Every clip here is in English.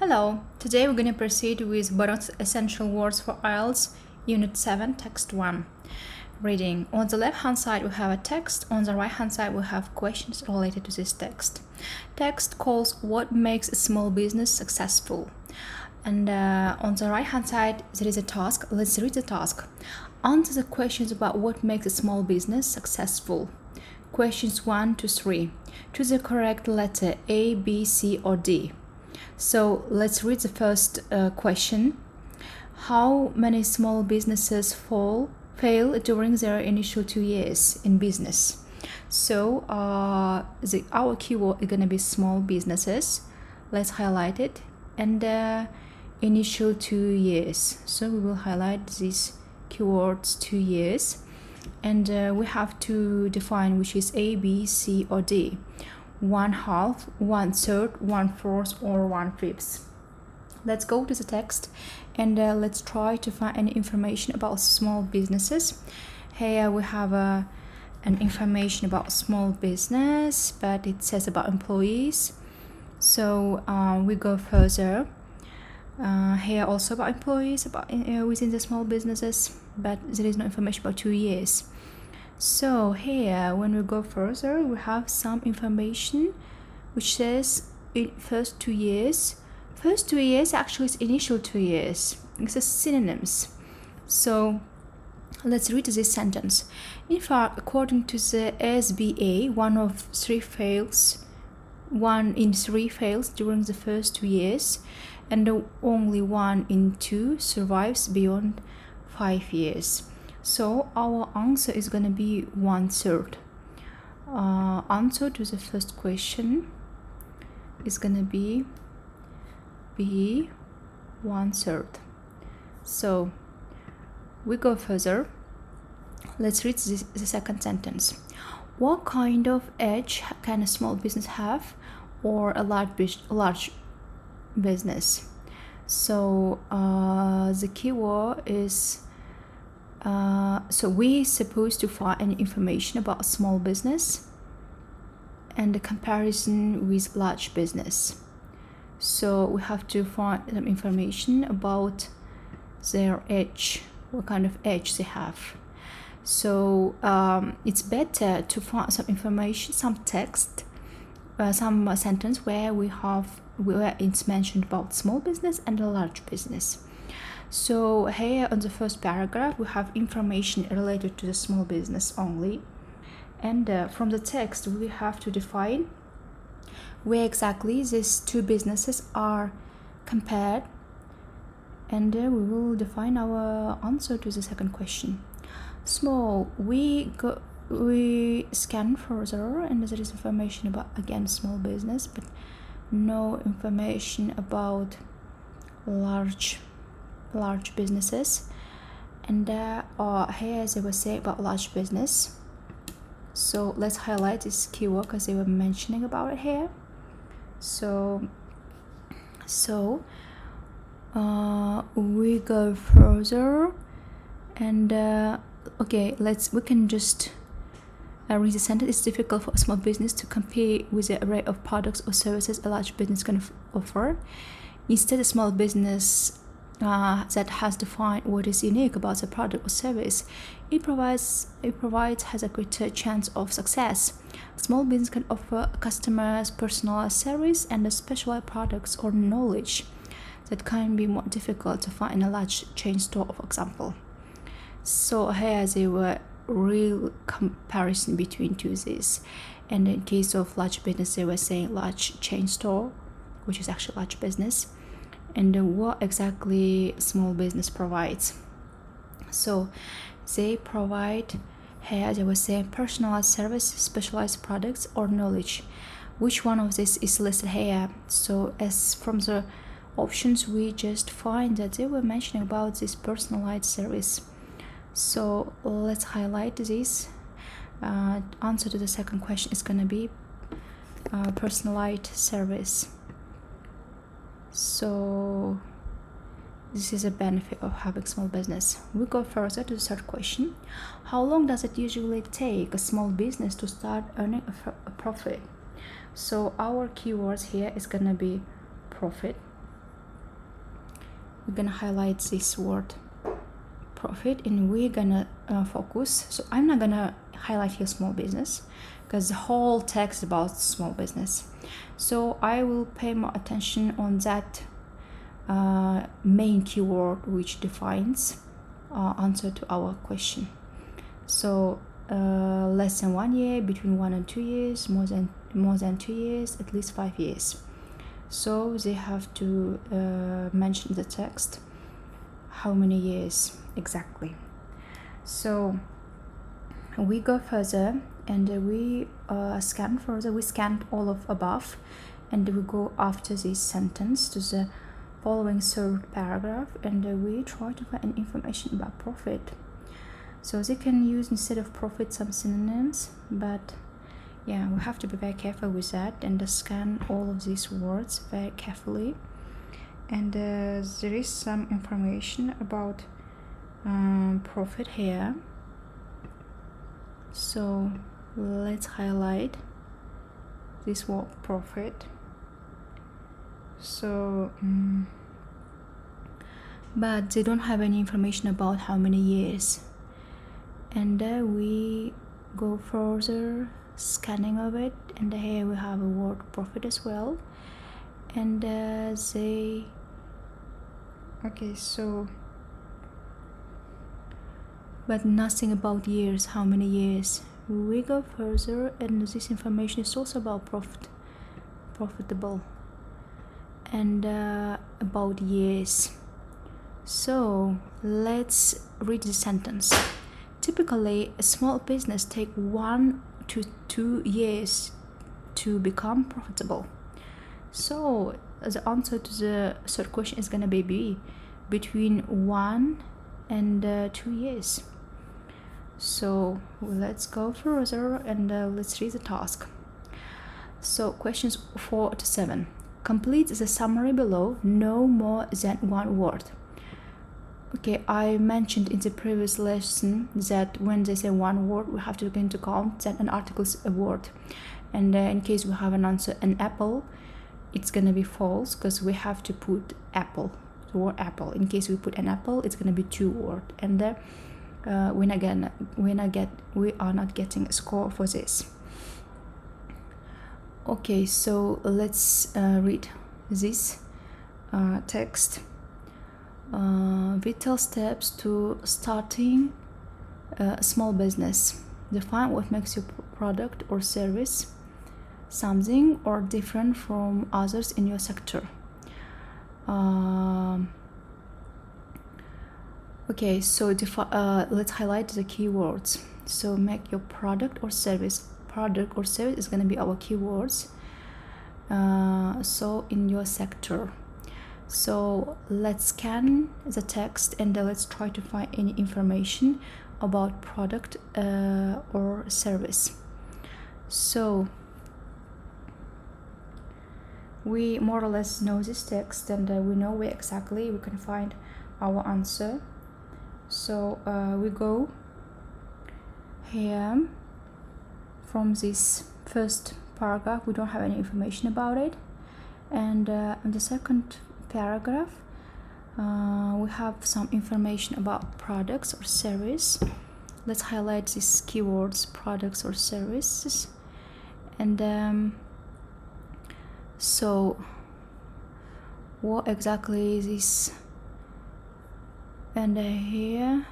Hello, today we're going to proceed with Barron's Essential Words for IELTS, Unit 7, Text 1. Reading. On the left hand side we have a text, on the right hand side we have questions related to this text. Text calls what makes a small business successful. And on the right hand side there is a task. Let's read the task. Answer the questions about what makes a small business successful. Questions 1 to 3. Choose the correct letter A, B, C or D. So let's read the first question. How many small businesses fail during their initial 2 years in business? So our keyword is going to be small businesses. Let's highlight it. And initial 2 years. So we will highlight these keywords 2 years. And we have to define which is A, B, C or D. 1/2, 1/3, 1/4 or 1/5. Let's go to the text and let's try to find any information about small businesses. Here we have an information about small business, but it says about employees. So we go further. Here also about employees within the small businesses, but there is no information about 2 years. So here, when we go further, we have some information which says in first 2 years. First 2 years actually is initial 2 years. It's a synonyms. So let's read this sentence. In fact, according to the SBA, 1 in 3 fails during the first 2 years, and only 1 in 2 survives beyond 5 years. So our answer is going to be 1/3. Answer to the first question is going to be 1/3. So we go further. Let's read the second sentence. What kind of edge can a small business have, or a large business? So the keyword is so we're supposed to find any information about a small business and the comparison with large business. So we have to find some information about their edge, what kind of edge they have. So it's better to find some information, some text, some sentence where it's mentioned about small business and a large business. So here on the first paragraph we have information related to the small business only, and from the text we have to define where exactly these two businesses are compared, and we will define our answer to the second question. Small, we scan further and there is information about again small business, but no information about large businesses. And here they were saying about large business. So let's highlight this keyword because they were mentioning about it here. So we go further and okay, we can just read the sentence. It's difficult for a small business to compete with the array of products or services a large business can offer. Instead, a small business that has defined what is unique about the product or service, it has a greater chance of success. Small business can offer customers personalized service and specialized products or knowledge that can be more difficult to find in a large chain store, for example. So here there were real comparison between two of these, and in case of large business they were saying large chain store, which is actually large business, and what exactly small business provides. So they provide, here they were saying personalized service, specialized products or knowledge. Which one of this is listed here? So as from the options we just find that they were mentioning about this personalized service. So let's highlight this. Answer to the second question is going to be personalized service. So this is a benefit of having small business. We go further to the third question. How long does it usually take a small business to start earning a profit? So our keywords here is gonna be profit. we're gonna highlight this word profit, and we're gonna focus. So I'm not gonna highlight here small business because the whole text is about small business. So I will pay more attention on that main keyword which defines answer to our question. So less than 1 year, between 1 and 2 years, more than 2 years, at least 5 years. So they have to mention in the text how many years exactly. So we go further and we scan further. We scanned all of above, and we go after this sentence to the following third paragraph, and we try to find information about profit. So they can use instead of profit some synonyms, but yeah, we have to be very careful with that and scan all of these words very carefully. And there is some information about profit here. So let's highlight this word profit. So but they don't have any information about how many years. And we go further, scanning of it, and here we have a word profit as well. And they okay, so but nothing about years, how many years. We go further, and this information is also about profitable, and about years. So let's read the sentence. Typically, a small business takes 1 to 2 years to become profitable. So the answer to the third question is gonna be B, between 1 and 2 years. So let's go further and let's read the task. So questions 4 to 7. Complete the summary below, no more than 1 word. Okay, I mentioned in the previous lesson that when they say 1 word, we have to take into account that an article is a word. And in case we have an answer, an apple, it's gonna be false because we have to put apple, the word apple. In case we put an apple, it's gonna be 2 words. And we are not getting a score for this. Okay, so let's read this text. Vital steps to starting a small business. Define what makes your product or service something or different from others in your sector. Okay, so let's highlight the keywords. So make your product or service. Product or service is going to be our keywords. So in your sector. So let's scan the text and let's try to find any information about product or service. So we more or less know this text, and we know where exactly we can find our answer. So we go here from this first paragraph. We don't have any information about it, and in the second paragraph we have some information about products or service. Let's highlight these keywords, products or services. And so what exactly is this? And here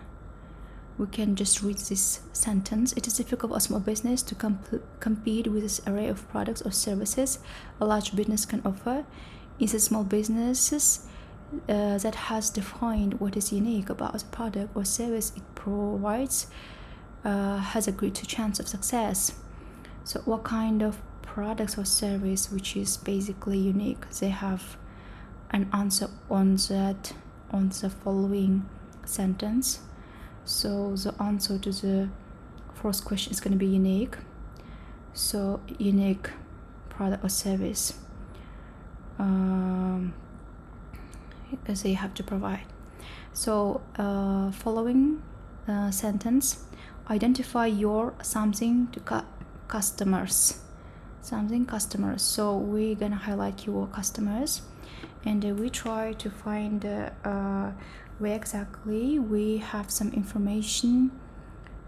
we can just read this sentence. It is difficult for a small business to compete with this array of products or services a large business can offer. It's a small businesses that has defined what is unique about the product or service it provides has a greater chance of success. So what kind of products or service which is basically unique? They have an answer on that, on the following sentence. So the answer to the first question is going to be unique. So unique product or service they have to provide. So following sentence, identify your something to customers. So we're gonna highlight your customers, and we try to find where exactly we have some information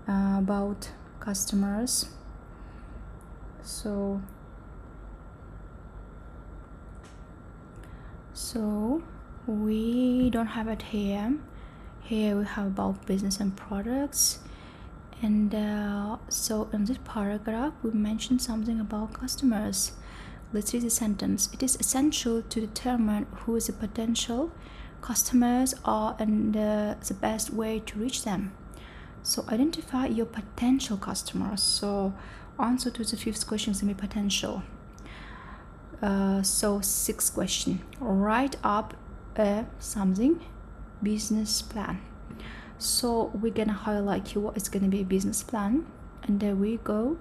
about customers. So we don't have it here. Here we have about business and products, and so in this paragraph we mentioned something about customers. Let's read the sentence. It is essential to determine who the potential customers are and the best way to reach them. So identify your potential customers. So answer to the fifth question is going to be potential. So sixth question, write up a something business plan. So we're gonna highlight here what is gonna be a business plan, and then we go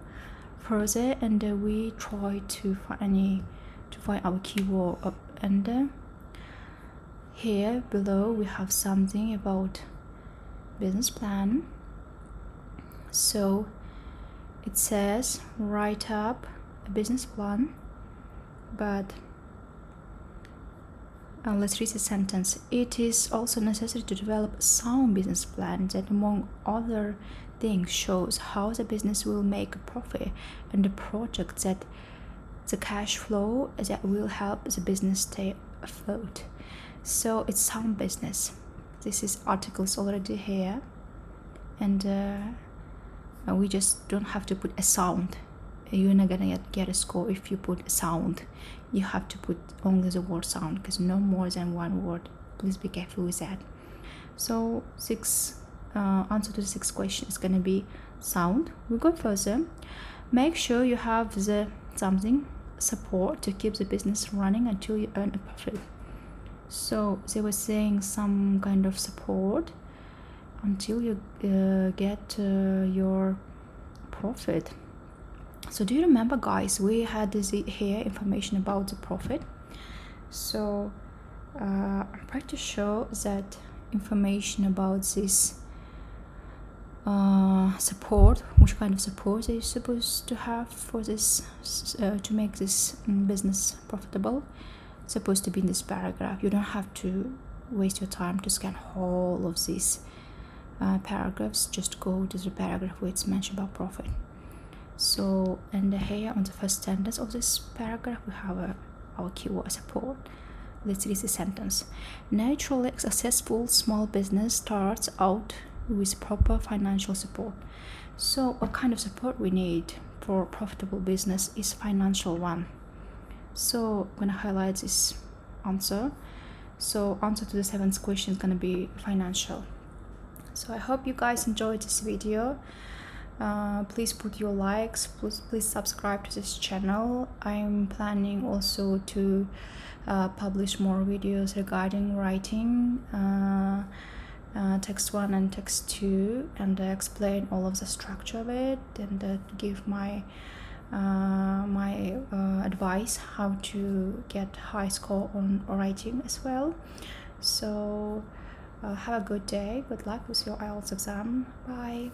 further and then we try to find our keyword up, and here below we have something about business plan. So it says write up a business plan, but let's read the sentence. It is also necessary to develop a sound business plan that, among other things, shows how the business will make a profit and the project that the cash flow that will help the business stay afloat. So it's sound business. This is articles already here, and we just don't have to put a sound. You're not gonna get a score if you put a sound. You have to put only the word sound, because no more than one word. Please be careful with that. So answer to the sixth question is gonna be sound. We go further. Make sure you have the something support to keep the business running until you earn a profit. So they were saying some kind of support until you get your profit. So do you remember, guys, we had this here information about the profit. So I'm pretty sure that information about this support, which kind of support are you supposed to have for this to make this business profitable, supposed to be in this paragraph. You don't have to waste your time to scan all of these paragraphs. Just go to the paragraph where it's mentioned about profit. So, and here on the first sentence of this paragraph we have our keyword support. Let's read the sentence. Naturally, a successful small business starts out with proper financial support. So what kind of support we need for profitable business is financial one. So I'm gonna highlight this answer. So answer to the seventh question is gonna be financial. So I hope you guys enjoyed this video. Please put your likes, please subscribe to this channel. I'm planning also to publish more videos regarding writing text 1 and text 2, and explain all of the structure of it, and give my advice how to get high score on writing as well. So have a good day, good luck with your IELTS exam. Bye.